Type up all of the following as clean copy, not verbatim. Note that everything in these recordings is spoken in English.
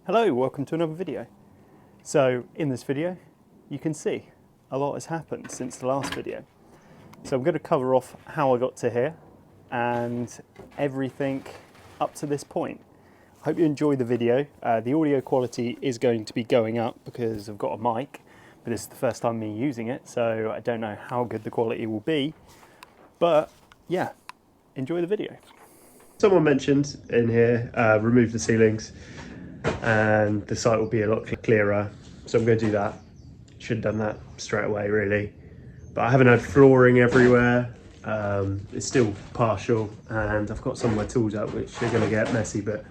Hello, welcome to another video. So in this video you can see a lot has happened since the last video. So I'm going to cover off how I got to here and everything up to this point. I hope you enjoy the video. The audio quality is going to be going up because I've got a mic, but this is the first time me using it, so I don't know how good the quality will be. But yeah, enjoy the video. Someone mentioned in here, remove the ceilings and the site will be a lot clearer. So I'm going to do that. Should have done that straight away really. But I haven't had flooring everywhere. It's still partial and I've got some of my tools out which are going to get messy, but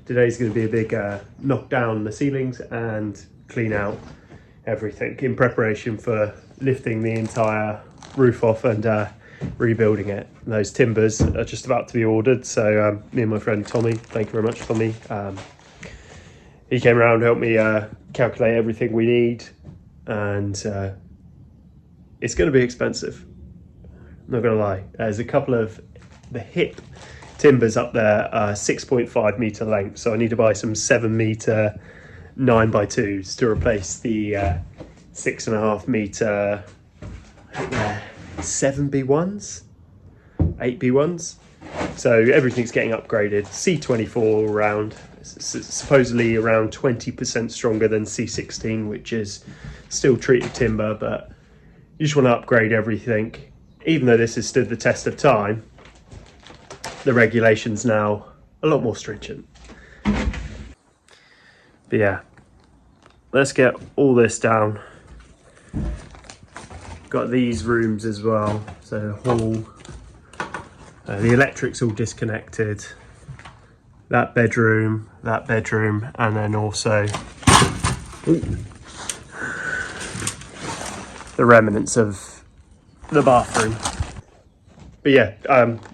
today's going to be a big knock down the ceilings and clean out everything in preparation for lifting the entire roof off and rebuilding it. Those timbers are just about to be ordered, so me and my friend Tommy, thank you very much Tommy, he came around and helped me calculate everything we need, and it's going to be expensive, not going to lie. There's a couple of the hip timbers up there, 6.5 metre length, so I need to buy some 7 metre 9x2s to replace the 6.5 metre 7B1s, 8B1s. So everything's getting upgraded. C24 around, supposedly around 20% stronger than C16, which is still treated timber, but you just want to upgrade everything. Even though this has stood the test of time, the regulations now a lot more stringent. But yeah, let's get all this down. Got these rooms as well, so hall. The electric's all disconnected. That bedroom, and then also the remnants of the bathroom. But yeah,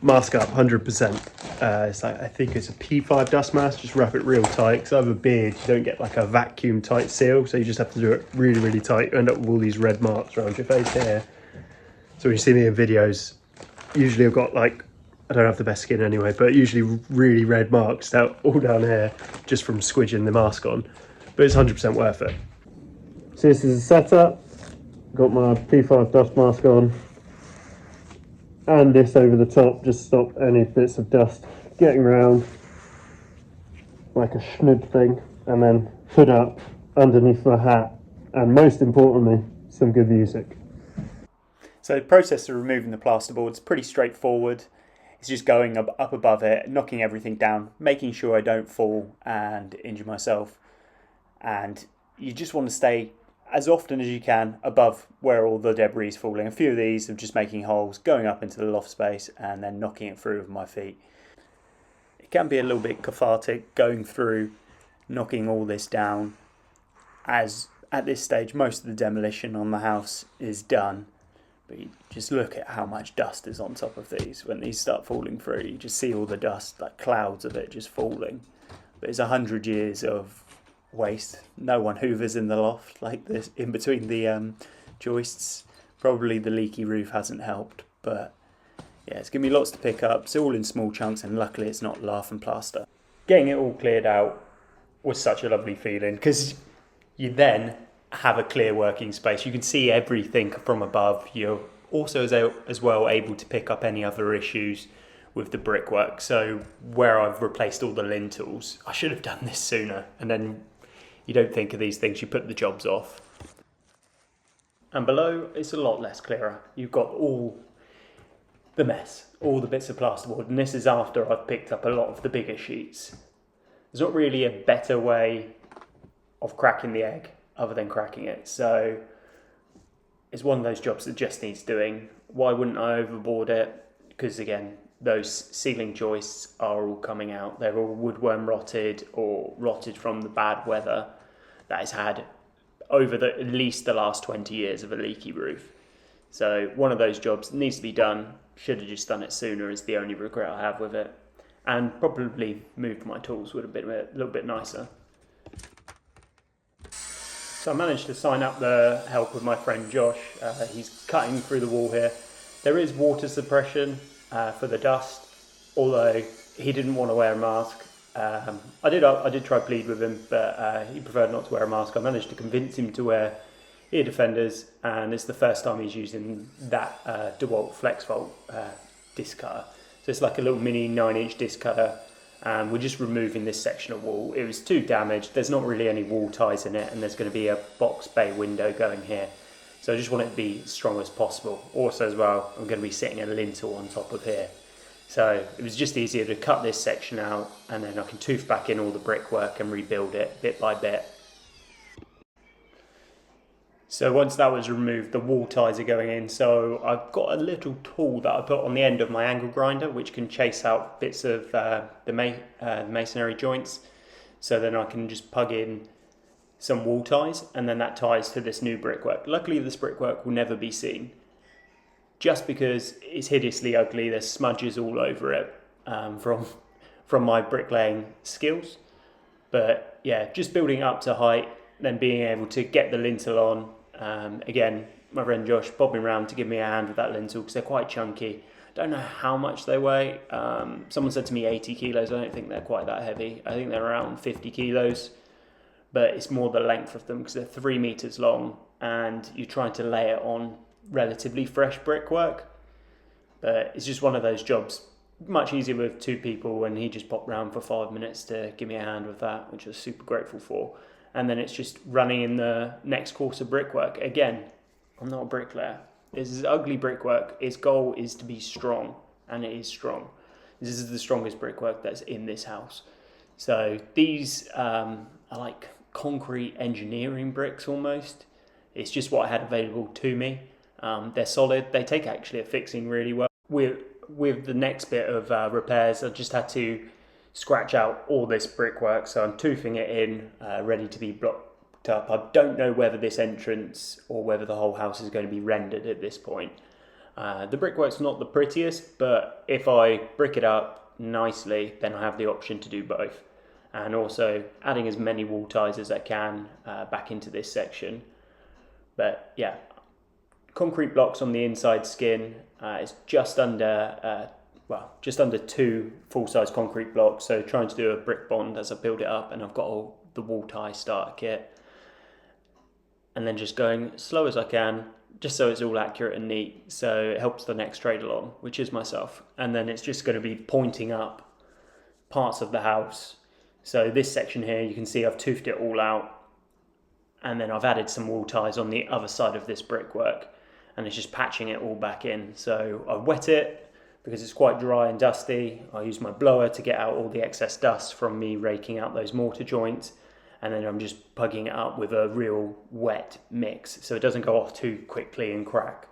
mask up 100%. It's like, I think it's a P5 dust mask. Just wrap it real tight, because I have a beard, you don't get like a vacuum tight seal, so you just have to do it really, really tight. You end up with all these red marks around your face here. So when you see me in videos, usually I've got like, I don't have the best skin anyway, but usually really red marks all down here just from squidging the mask on. But it's 100% worth it. So this is a setup. Got my P5 dust mask on. And this over the top, just stop any bits of dust getting around. Like a schnud thing. And then hood up underneath the hat. And most importantly, some good music. So the process of removing the plasterboard is pretty straightforward. It's just going up above it, knocking everything down, making sure I don't fall and injure myself. And you just want to stay as often as you can above where all the debris is falling. A few of these of just making holes, going up into the loft space and then knocking it through with my feet. It can be a little bit cathartic going through, knocking all this down, as at this stage most of the demolition on the house is done. But you just look at how much dust is on top of these. When these start falling through, you just see all the dust, like clouds of it just falling. But it's 100 years of waste. No one hoovers in the loft like this, in between the joists. Probably the leaky roof hasn't helped, but yeah, it's going to be lots to pick up. It's all in small chunks, and luckily it's not lath and plaster. Getting it all cleared out was such a lovely feeling, because you then have a clear working space. You can see everything from above. You're also as well able to pick up any other issues with the brickwork. So where I've replaced all the lintels, I should have done this sooner, and then you don't think of these things, you put the jobs off. And below, it's a lot less clearer. You've got all the mess, all the bits of plasterboard, and this is after I've picked up a lot of the bigger sheets. There's not really a better way of cracking the egg other than cracking it. So it's one of those jobs that just needs doing. Why wouldn't I overboard it? Because again, those ceiling joists are all coming out. They're all woodworm rotted or rotted from the bad weather that has had over at least the last 20 years of a leaky roof. So one of those jobs needs to be done. Should have just done it sooner is the only regret I have with it. And probably moved my tools would have been a little bit nicer. So I managed to sign up the help with my friend Josh. He's cutting through the wall here. There is water suppression for the dust, although he didn't want to wear a mask. I did try plead with him, but he preferred not to wear a mask. I managed to convince him to wear ear defenders, and it's the first time he's using that DeWalt FlexVolt disc cutter. So it's like a little mini 9-inch disc cutter, and we're just removing this section of wall. It was too damaged. There's not really any wall ties in it, and there's going to be a box bay window going here. So I just want it to be as strong as possible. Also as well, I'm going to be setting a lintel on top of here. So it was just easier to cut this section out, and then I can tooth back in all the brickwork and rebuild it bit by bit. So once that was removed, the wall ties are going in. So I've got a little tool that I put on the end of my angle grinder, which can chase out bits of the masonry joints. So then I can just plug in some wall ties, and then that ties to this new brickwork. Luckily, this brickwork will never be seen, just because it's hideously ugly. There's smudges all over it from my bricklaying skills. But yeah, just building up to height, then being able to get the lintel on. Again, my friend Josh bobbing around to give me a hand with that lintel because they're quite chunky. Don't know how much they weigh. Someone said to me 80 kilos. I don't think they're quite that heavy. I think they're around 50 kilos. But it's more the length of them because they're 3 meters long, and you're trying to lay it on relatively fresh brickwork. But it's just one of those jobs, much easier with 2 people, and he just popped round for 5 minutes to give me a hand with that, which I was super grateful for. And then it's just running in the next course of brickwork. Again, I'm not a bricklayer. This is ugly brickwork. Its goal is to be strong, and it is strong. This is the strongest brickwork that's in this house. So these are like concrete engineering bricks almost. It's just what I had available to me. They're solid. They take actually a fixing really well. With the next bit of repairs, I just had to scratch out all this brickwork, so I'm toothing it in, ready to be blocked up. I don't know whether this entrance or whether the whole house is going to be rendered at this point. The brickwork's not the prettiest, but if I brick it up nicely, then I have the option to do both. And also adding as many wall ties as I can back into this section. But yeah, concrete blocks on the inside skin. It's just under just under 2 full-size concrete blocks, so trying to do a brick bond as I build it up, and I've got all the wall tie starter kit, and then just going as slow as I can, just so it's all accurate and neat, so it helps the next trade along, which is myself. And then it's just going to be pointing up parts of the house. So this section here, you can see I've toothed it all out, and then I've added some wall ties on the other side of this brickwork, and it's just patching it all back in. So I wet it because it's quite dry and dusty. I use my blower to get out all the excess dust from me raking out those mortar joints, and then I'm just plugging it up with a real wet mix so it doesn't go off too quickly and crack.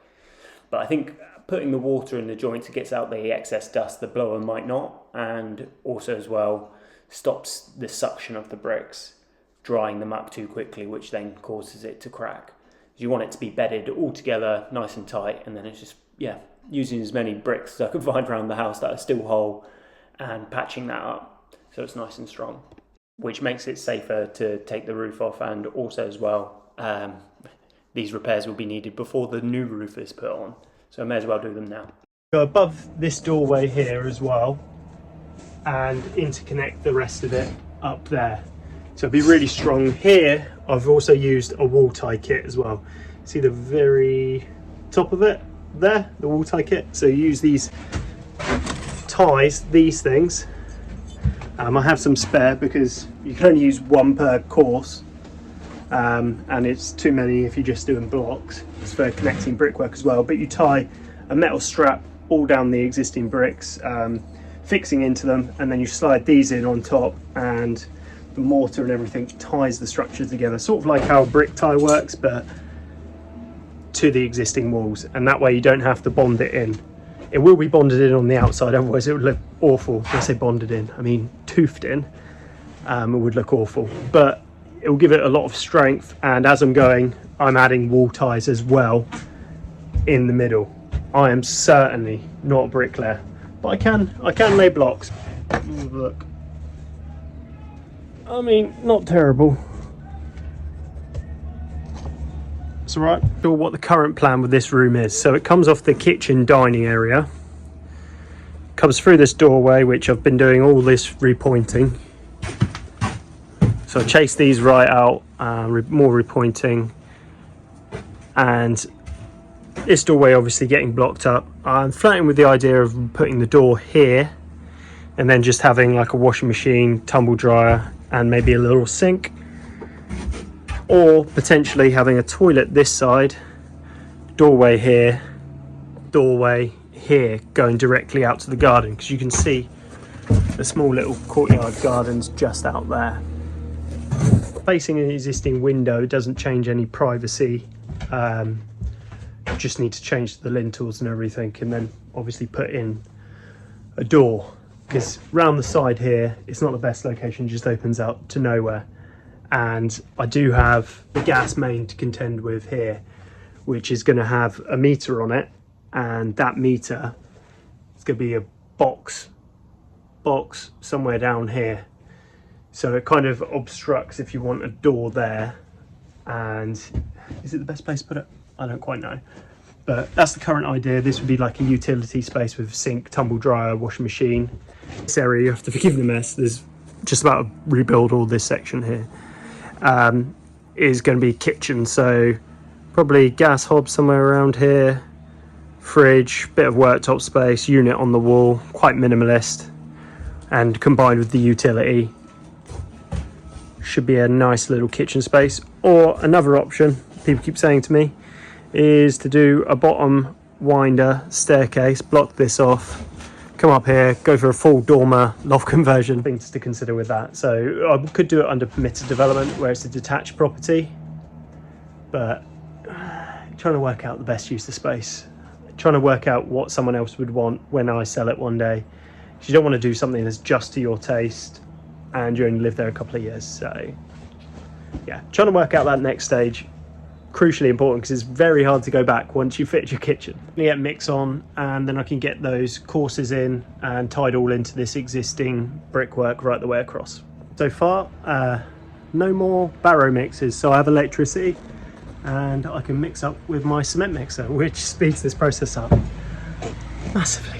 But I think putting the water in the joints, it gets out the excess dust. The blower might not, and also as well stops the suction of the bricks drying them up too quickly, which then causes it to crack. You want it to be bedded all together nice and tight, and then it's just, yeah, using as many bricks as I could find around the house that are still whole and patching that up so it's nice and strong, which makes it safer to take the roof off. And also as well, these repairs will be needed before the new roof is put on, so I may as well do them now. Go above this doorway here as well and interconnect the rest of it up there, so it'll be really strong. Here I've also used a wall tie kit as well. See the very top of it there, the wall tie kit. So you use these ties, these things. I have some spare because you can only use 1 per course, and it's too many if you're just doing blocks. It's for connecting brickwork as well, but you tie a metal strap all down the existing bricks, fixing into them, and then you slide these in on top, and the mortar and everything ties the structure together, sort of like how a brick tie works, but to the existing walls. And that way you don't have to bond it in. It will be bonded in on the outside, otherwise it would look awful. When I say bonded in, I mean toothed in. It would look awful, but it will give it a lot of strength. And as I'm going, I'm adding wall ties as well in the middle. I am certainly not a bricklayer, but I can lay blocks. Look, I mean, not terrible. It's all right. So what the current plan with this room is, so it comes off the kitchen dining area, comes through this doorway, which I've been doing all this repointing. So I chased these right out, more repointing, and this doorway obviously getting blocked up. I'm flirting with the idea of putting the door here and then just having like a washing machine, tumble dryer, and maybe a little sink, or potentially having a toilet this side, doorway here, going directly out to the garden, because you can see the small little courtyard gardens just out there. Facing an existing window doesn't change any privacy. Just need to change the lintels and everything, and then obviously put in a door, because round the side here it's not the best location, just opens out to nowhere. And I do have the gas main to contend with here, which is going to have a meter on it, and that meter is going to be a box somewhere down here, so it kind of obstructs if you want a door there. And is it the best place to put it? I don't quite know, but that's the current idea. This would be like a utility space with sink, tumble dryer, washing machine. This area, you have to forgive the mess, there's just about to rebuild all this section here. Is going to be kitchen, so probably gas hob somewhere around here, fridge, bit of worktop space, unit on the wall, quite minimalist, and combined with the utility should be a nice little kitchen space. Or another option people keep saying to me is to do a bottom winder staircase, block this off, come up here, go for a full dormer loft conversion. Things to consider with that. So I could do it under permitted development where it's a detached property, but trying to work out the best use of space, trying to work out what someone else would want when I sell it one day. You don't want to do something that's just to your taste and you only live there a couple of years. So yeah, trying to work out that next stage, crucially important, because it's very hard to go back once you fit your kitchen. Get mix on, and then I can get those courses in and tied all into this existing brickwork right the way across. So far, no more barrow mixes, so I have electricity and I can mix up with my cement mixer, which speeds this process up massively.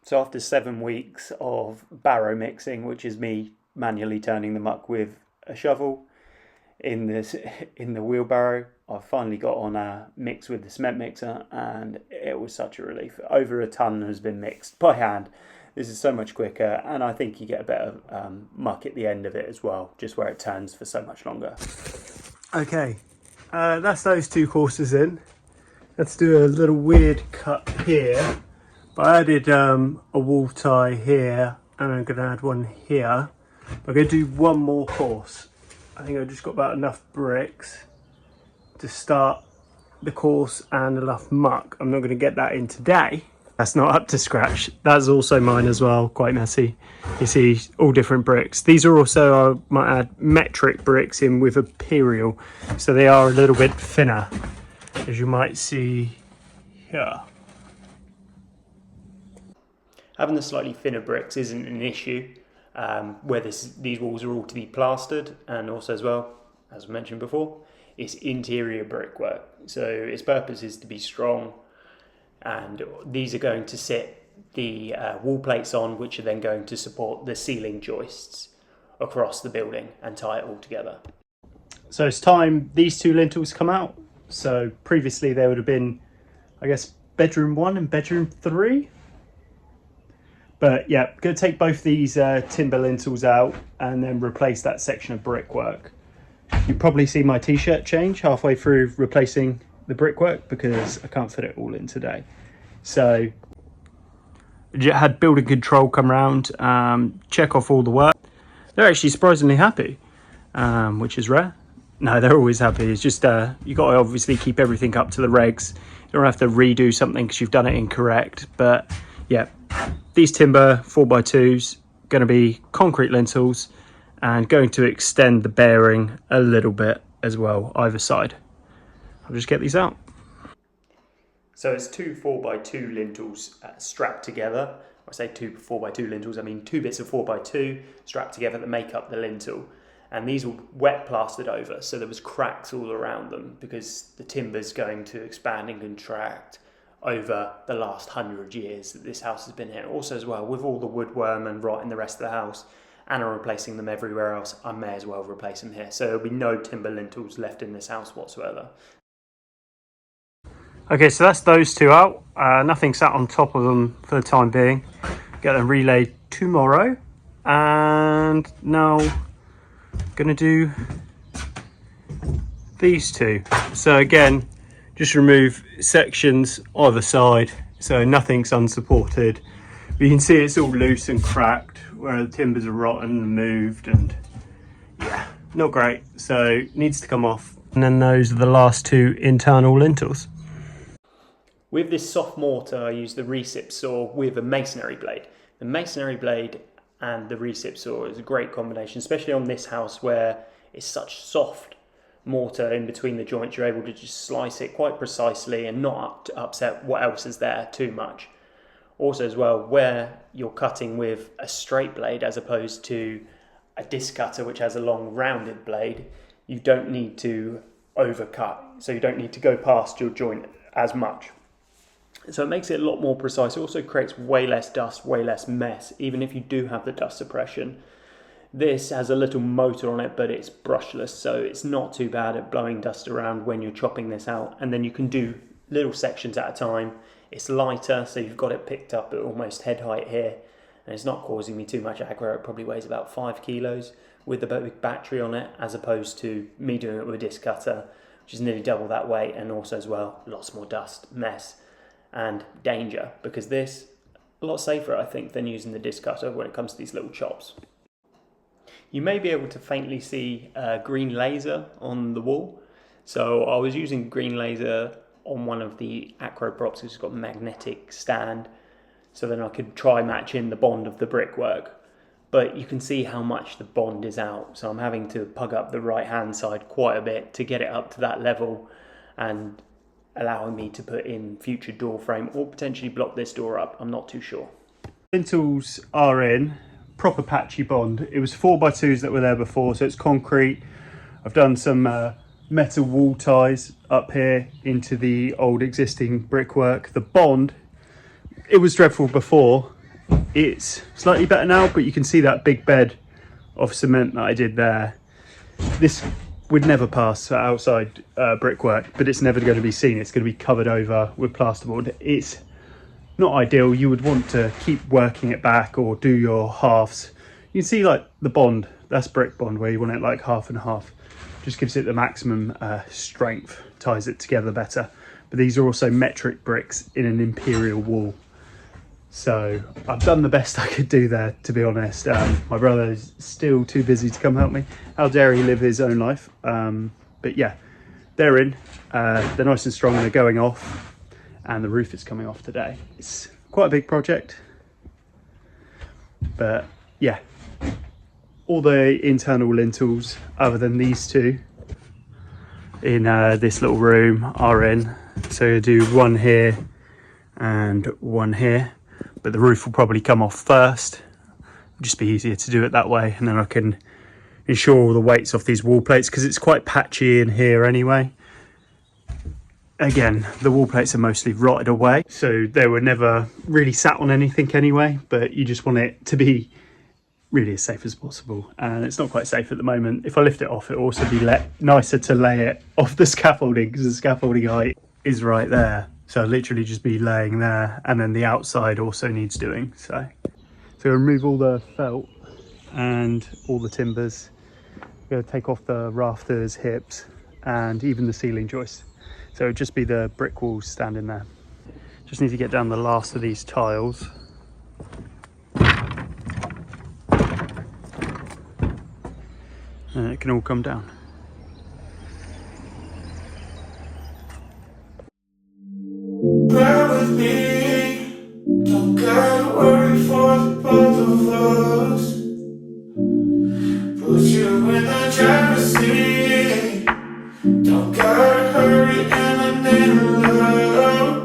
So after 7 weeks of barrow mixing, which is me manually turning the muck with a shovel in the wheelbarrow, I've finally got on a mix with the cement mixer, and it was such a relief. Over a ton has been mixed by hand. This is so much quicker, and I think you get a better muck at the end of it as well, just where it turns for so much longer. Okay, that's those two courses in. Let's do a little weird cut here. But I added a wall tie here, and I'm going to add one here. I'm going to do one more course. I think I've just got about enough bricks to start the course and enough muck. I'm not going to get that in today. That's not up to scratch. That's also mine as well, quite messy. You see all different bricks. These are also, I might add, metric bricks in with imperial, so they are a little bit thinner, as you might see here. Having the slightly thinner bricks isn't an issue where these walls are all to be plastered, and also as well, as mentioned before, it's interior brickwork. So its purpose is to be strong, and these are going to sit the wall plates on, which are then going to support the ceiling joists across the building and tie it all together. So it's time these two lintels come out. So previously there would have been, I guess, bedroom 1 and bedroom 3. But yeah, going to take both these timber lintels out and then replace that section of brickwork. You probably see my t-shirt change halfway through replacing the brickwork because I can't fit it all in today. So I had building control come around, check off all the work. They're actually surprisingly happy, which is rare. No, they're always happy. It's just you got to obviously keep everything up to the regs. You don't have to redo something because you've done it incorrect. But yeah, these timber 4x2s going to be concrete lintels and going to extend the bearing a little bit as well either side. I'll just get these out. So it's two 4x2 lintels strapped together. I say two 4x2 lintels, I mean 2 bits of 4x2 strapped together that make up the lintel. And these were wet plastered over, so there was cracks all around them because the timber's going to expand and contract over the last 100 years that this house has been here. Also as well, with all the woodworm and rot in the rest of the house, and I'm replacing them everywhere else, I may as well replace them here. So there'll be no timber lintels left in this house whatsoever. Okay, so that's those two out. Nothing sat on top of them for the time being. Get them relayed tomorrow. And now gonna do these two. So again, just remove sections either side, so nothing's unsupported. But you can see it's all loose and cracked where the timbers are rotten and moved, and yeah, not great. So needs to come off. And then those are the last two internal lintels. With this soft mortar, I use the recip saw with a masonry blade. The masonry blade and the recip saw is a great combination, especially on this house where it's such soft mortar in between the joints. You're able to just slice it quite precisely and not upset what else is there too much. Also as well, where you're cutting with a straight blade as opposed to a disc cutter which has a long rounded blade, you don't need to overcut, so you don't need to go past your joint as much. So it makes it a lot more precise. It also creates way less dust, way less mess, even if you do have the dust suppression. This has a little motor on it, but it's brushless, so it's not too bad at blowing dust around when you're chopping this out. And then you can do little sections at a time. It's lighter, so you've got it picked up at almost head height here. And it's not causing me too much aggro. It probably weighs about 5 kilos with the big battery on it, as opposed to me doing it with a disc cutter, which is nearly double that weight, and also as well, lots more dust, mess, and danger, because this a lot safer, I think, than using the disc cutter when it comes to these little chops. You may be able to faintly see green laser on the wall. So I was using green laser on one of the acro props, which has got a magnetic stand, so then I could try match in the bond of the brickwork. But you can see how much the bond is out, so I'm having to pug up the right hand side quite a bit to get it up to that level, and allowing me to put in future door frame or potentially block this door up. I'm not too sure. Lintels are in, proper patchy bond. It was 4x2s that were there before, so it's concrete. I've done some metal wall ties up here into the old existing brickwork. The bond, it was dreadful before. It's slightly better now, but you can see that big bed of cement that I did there. This would never pass for outside brickwork, but it's never going to be seen. It's going to be covered over with plasterboard. It's not ideal. You would want to keep working it back or do your halves. You can see like the bond, that's brick bond, where you want it like half and half. Just gives it the maximum strength, ties it together better. But these are also metric bricks in an imperial wall. So I've done the best I could do there, to be honest. My brother is still too busy to come help me. How dare he live his own life? But yeah, they're in. They're nice and strong. They're going off, and the roof is coming off today. It's quite a big project, but yeah, all the internal lintels, other than these two, in this little room are in. So you do one here and one here. But the roof will probably come off first. It'll just be easier to do it that way, and then I can ensure all the weight's off these wall plates, because it's quite patchy in here anyway. Again, the wall plates are mostly rotted away, so they were never really sat on anything anyway, but you just want it to be really as safe as possible, and it's not quite safe at the moment. If I lift it off, it'll also be nicer to lay it off the scaffolding, because the scaffolding height is right there. So I'll literally just be laying there, and then the outside also needs doing. So remove all the felt and all the timbers. We're going to take off the rafters, hips, and even the ceiling joists. So it'll just be the brick walls standing there. Just need to get down the last of these tiles. And it can all come down. Bear with me, don't gotta worry for the both of us. Put you in the driver's seat, don't gotta hurry and I need love.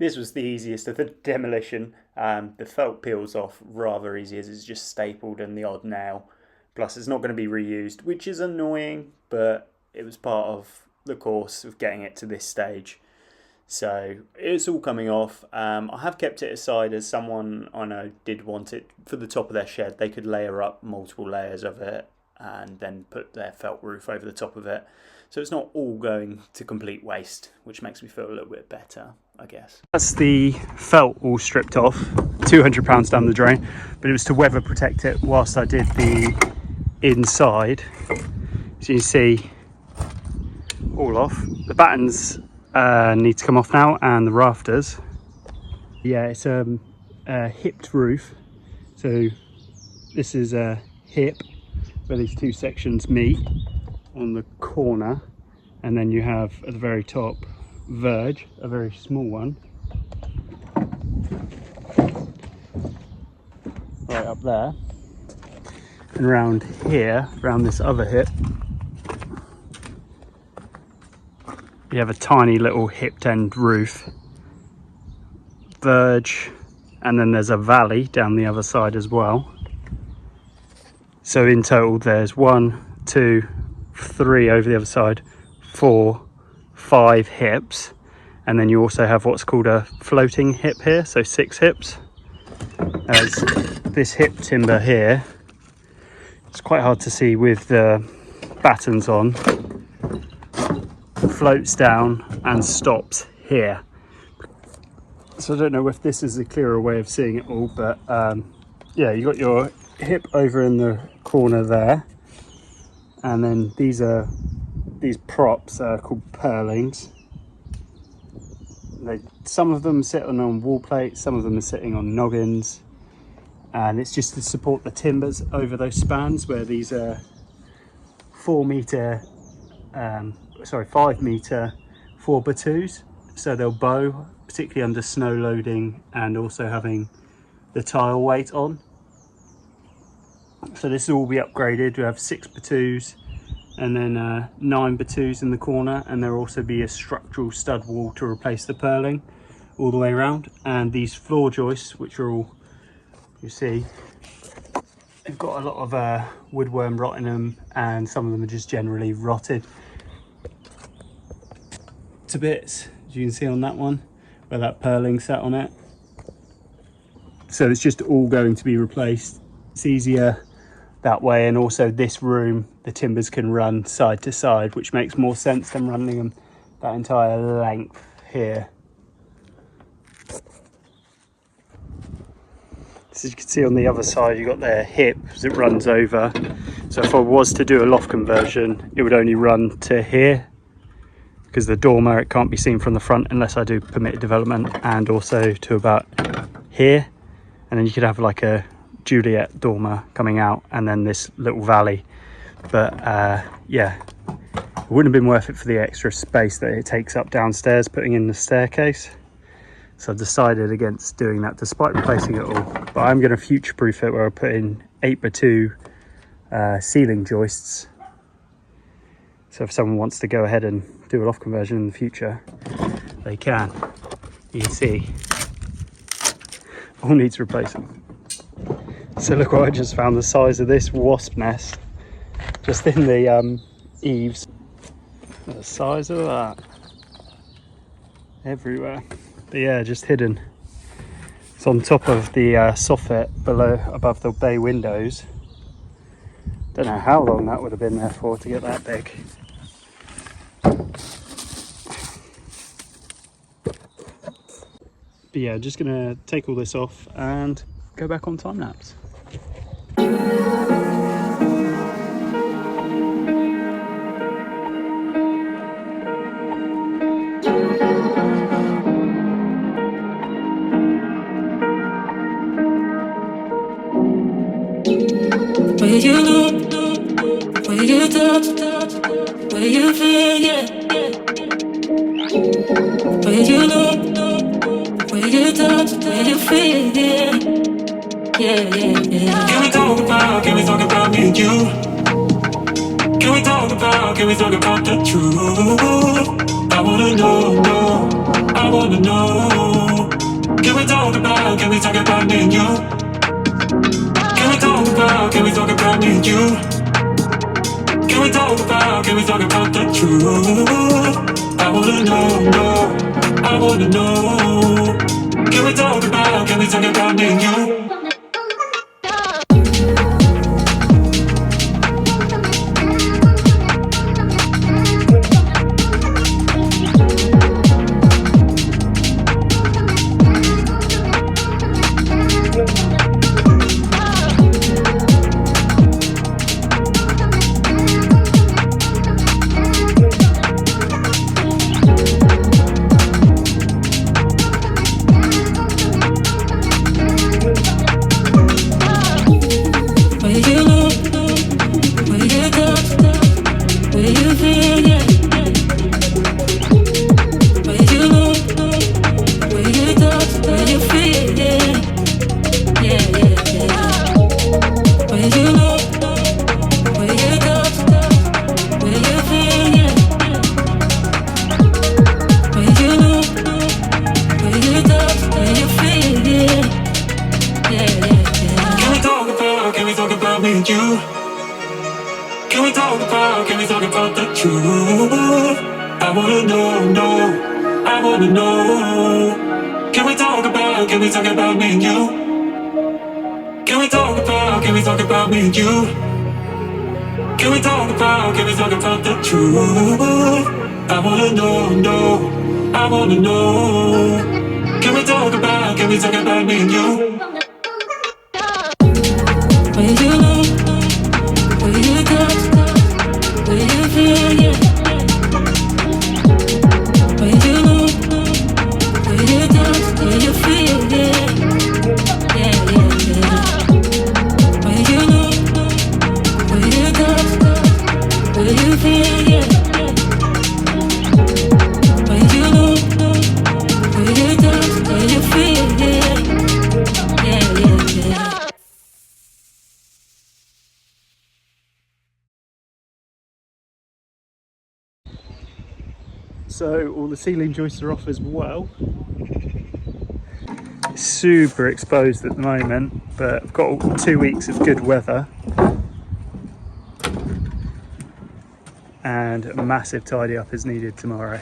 This was the easiest of the demolition. The felt peels off rather easy as it's just stapled and the odd nail. Plus it's not going to be reused, which is annoying, but it was part of the course of getting it to this stage. So it's all coming off. I have kept it aside as someone I know did want it for the top of their shed. They could layer up multiple layers of it and then put their felt roof over the top of it. So it's not all going to complete waste, which makes me feel a little bit better, I guess. That's the felt all stripped off, £200 down the drain, but it was to weather protect it whilst I did the inside. So you see all off. The battens need to come off now, and the rafters. Yeah, it's a hipped roof. So this is a hip where these two sections meet on the corner, and then you have at the very top verge, a very small one right up there, and around here, around this other hip, you have a tiny little hipped end roof, verge, and then there's a valley down the other side as well. So in total there's 1, 2, 3 over the other side, 4, 5 hips, and then you also have what's called a floating hip here, so 6 hips. As this hip timber here, it's quite hard to see with the battens on, floats down and stops here. So I don't know if this is a clearer way of seeing it all, but yeah, you got your hip over in the corner there, and then these props are called purlings. Some of them sit on wall plates, some of them are sitting on noggins, and it's just to support the timbers over those spans, where these are 5 metre 4x2s, so they'll bow, particularly under snow loading and also having the tile weight on. So this will all be upgraded. We have 6x2s and then 9x2s in the corner, and there'll also be a structural stud wall to replace the purling all the way around. And these floor joists, which are all, you see, they've got a lot of woodworm rot in them, and some of them are just generally rotted to bits, as you can see on that one where that purling sat on it. So it's just all going to be replaced. It's easier that way, and also this room, the timbers can run side to side, which makes more sense than running them that entire length here. So as you can see on the other side, you got their hip as it runs over. So if I was to do a loft conversion, it would only run to here, because the dormer, it can't be seen from the front unless I do permitted development, and also to about here. And then you could have like a Juliet dormer coming out, and then this little valley. But yeah, it wouldn't have been worth it for the extra space that it takes up downstairs putting in the staircase. So I've decided against doing that despite replacing it all. But I'm going to future-proof it, where I put in 8x2 ceiling joists. So if someone wants to go ahead and do a loft conversion in the future, they can. You can see, all needs replacing. So look what I just found, the size of this wasp nest just in the eaves. The size of that, everywhere. But yeah, just hidden. It's on top of the soffit above the bay windows. Don't know how long that would have been there for to get that big. But yeah, just gonna take all this off and go back on time lapse. Where you look, where you touch, where you feel, yeah. Where you look, where you touch, where you feel, yeah. Yeah, yeah, yeah. Can we talk about me and you? Can we talk about the truth? I wanna know, I wanna know. Can we talk about me and you? Can we talk about me and you? Can we talk about the truth? I wanna know, no, I wanna know. Can we talk about me and you? Can we talk about the truth? I wanna know, no, I wanna know. Can we talk about me and you? Can we talk about me and you? Can we talk about the truth? I wanna know, no, I wanna know. Can we talk about me and you? When you look, when you touch, when you feel, yeah. When you look, when you touch, when you feel, yeah. Yeah, yeah, yeah. When you look, when you touch, when you feel, yeah. When you look, when you touch, when you feel, yeah. Yeah, yeah, yeah. So all the ceiling joists are off as well. It's super exposed at the moment, but I've got 2 weeks of good weather and a massive tidy up is needed tomorrow.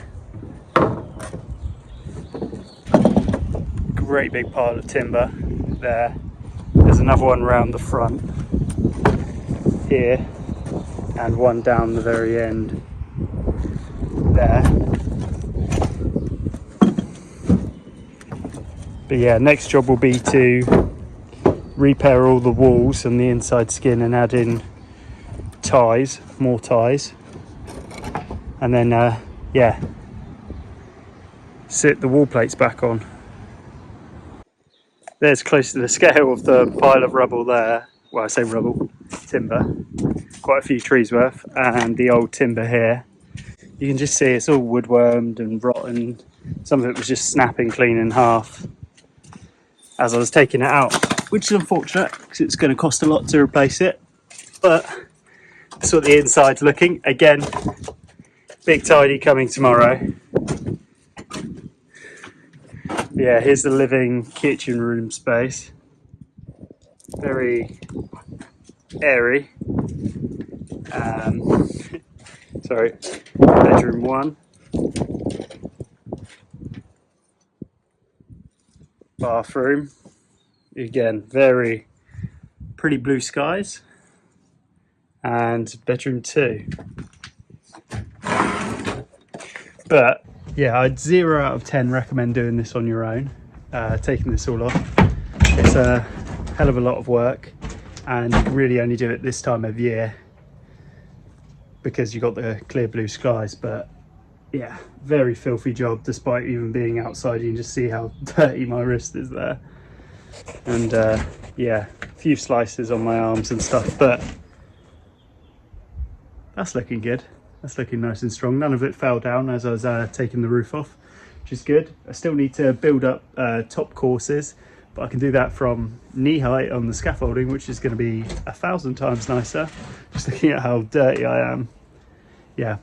Great big pile of timber there. There's another one round the front here and one down the very end there. But yeah, next job will be to repair all the walls and the inside skin and add in ties, more ties, and then yeah, sit the wall plates back on. There's close to the scale of the pile of rubble there. Well, I say rubble, timber, quite a few trees worth, and the old timber here. You can just see it's all woodwormed and rotten. Some of it was just snapping clean in half as I was taking it out, which is unfortunate because it's going to cost a lot to replace it. But that's what the inside's looking. Again, big tidy coming tomorrow. Yeah, here's the living kitchen room space. Very airy. Sorry, bedroom one. Bathroom. Again, very pretty blue skies. And bedroom two. But yeah, I'd 0 out of 10 recommend doing this on your own, taking this all off. It's a hell of a lot of work and you can really only do it this time of year because you've got the clear blue skies. But yeah, very filthy job despite even being outside. You can just see how dirty my wrist is there. And yeah, a few slices on my arms and stuff, but that's looking good. That's looking nice and strong. None of it fell down as I was taking the roof off, which is good. I still need to build up top courses, but I can do that from knee height on the scaffolding, which is going to be 1,000 times nicer. Just looking at how dirty I am. Yeah,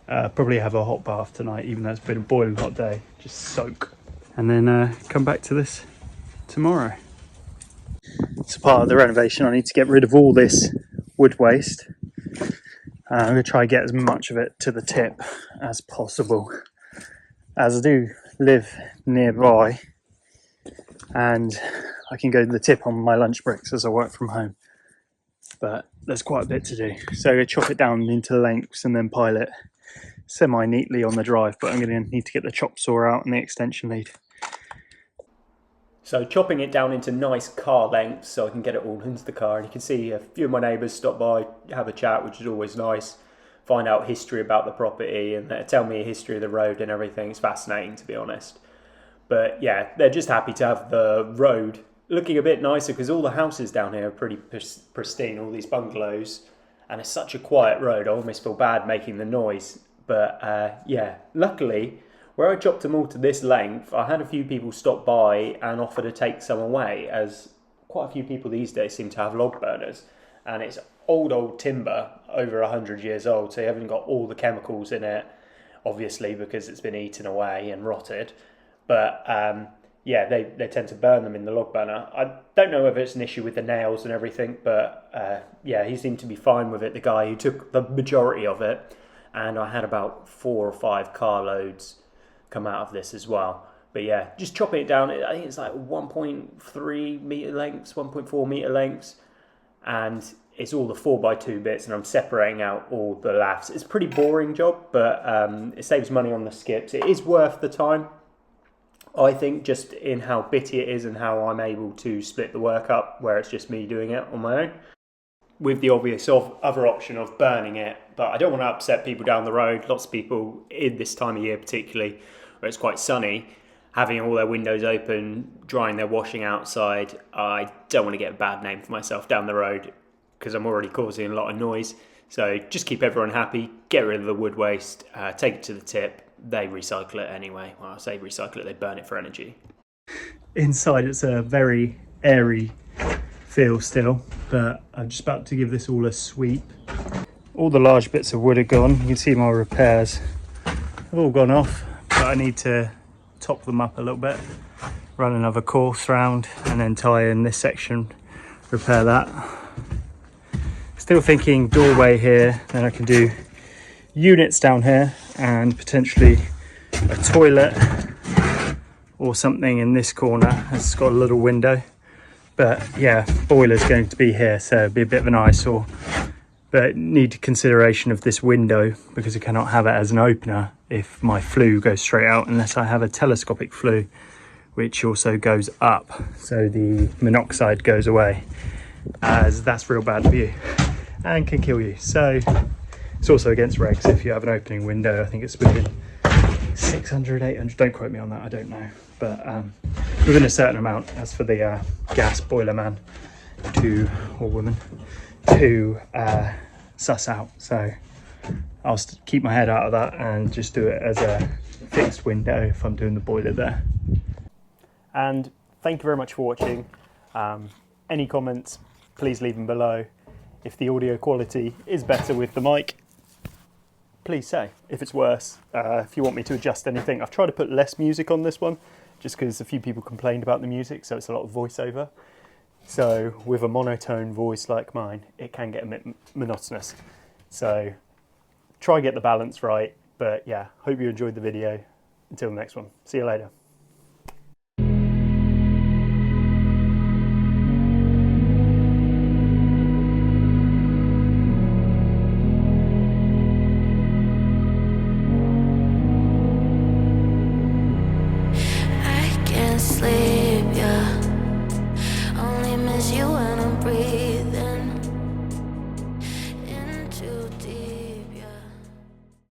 probably have a hot bath tonight, even though it's been a boiling hot day. Just soak. and then come back to this tomorrow. It's part of the renovation. I need to get rid of all this wood waste. I'm going to try and get as much of it to the tip as possible, as I do live nearby and I can go to the tip on my lunch breaks as I work from home. But there's quite a bit to do. So I'm going to chop it down into lengths and then pile it semi-neatly on the drive, but I'm going to need to get the chop saw out and the extension lead. So chopping it down into nice car lengths so I can get it all into the car. And you can see a few of my neighbours stop by, have a chat, which is always nice. Find out history about the property and tell me a history of the road and everything. It's fascinating, to be honest. But yeah, they're just happy to have the road looking a bit nicer because all the houses down here are pretty pristine, all these bungalows. And it's such a quiet road, I almost feel bad making the noise. But yeah, luckily, where I chopped them all to this length, I had a few people stop by and offer to take some away, as quite a few people these days seem to have log burners. And it's old timber, over 100 years old, so you haven't got all the chemicals in it, obviously, because it's been eaten away and rotted. But yeah, they tend to burn them in the log burner. I don't know whether it's an issue with the nails and everything, but yeah, he seemed to be fine with it, the guy who took the majority of it. And I had about 4 or 5 carloads come out of this as well. But yeah, just chopping it down, I think it's like 1.3 metre lengths, 1.4 metre lengths. And it's all the 4x2 bits, and I'm separating out all the laths. It's a pretty boring job, but it saves money on the skips. It is worth the time, I think, just in how bitty it is and how I'm able to split the work up, where it's just me doing it on my own. With the obvious other option of burning it, but I don't want to upset people down the road. Lots of people in this time of year particularly, where it's quite sunny, having all their windows open, drying their washing outside. I don't want to get a bad name for myself down the road because I'm already causing a lot of noise. So just keep everyone happy, get rid of the wood waste, take it to the tip. They recycle it anyway. Well, I say recycle it, they burn it for energy. Inside it's a very airy feel still, but I'm just about to give this all a sweep. All the large bits of wood are gone. You can see my repairs have all gone off, but I need to top them up a little bit, run another course round and then tie in this section, repair that. Still thinking doorway here, then I can do units down here and potentially a toilet or something in this corner. It's got a little window. But yeah, boiler's going to be here, so it'll be a bit of an eyesore. But need consideration of this window because I cannot have it as an opener if my flue goes straight out, unless I have a telescopic flue, which also goes up, so the monoxide goes away, as that's real bad for you and can kill you. So it's also against regs if you have an opening window. I think it's within 600, 800, don't quote me on that, I don't know. But within a certain amount, as for the gas boiler man or woman to suss out. So I'll keep my head out of that and just do it as a fixed window if I'm doing the boiler there. And thank you very much for watching. Any comments, please leave them below. If the audio quality is better with the mic, please say. If it's worse, if you want me to adjust anything. I've tried to put less music on this one, just because a few people complained about the music, so it's a lot of voiceover. So with a monotone voice like mine, it can get a bit monotonous. So try and get the balance right. But yeah, hope you enjoyed the video. Until the next one. See you later. Sleep, yeah. Only miss you when I'm breathing in too deep.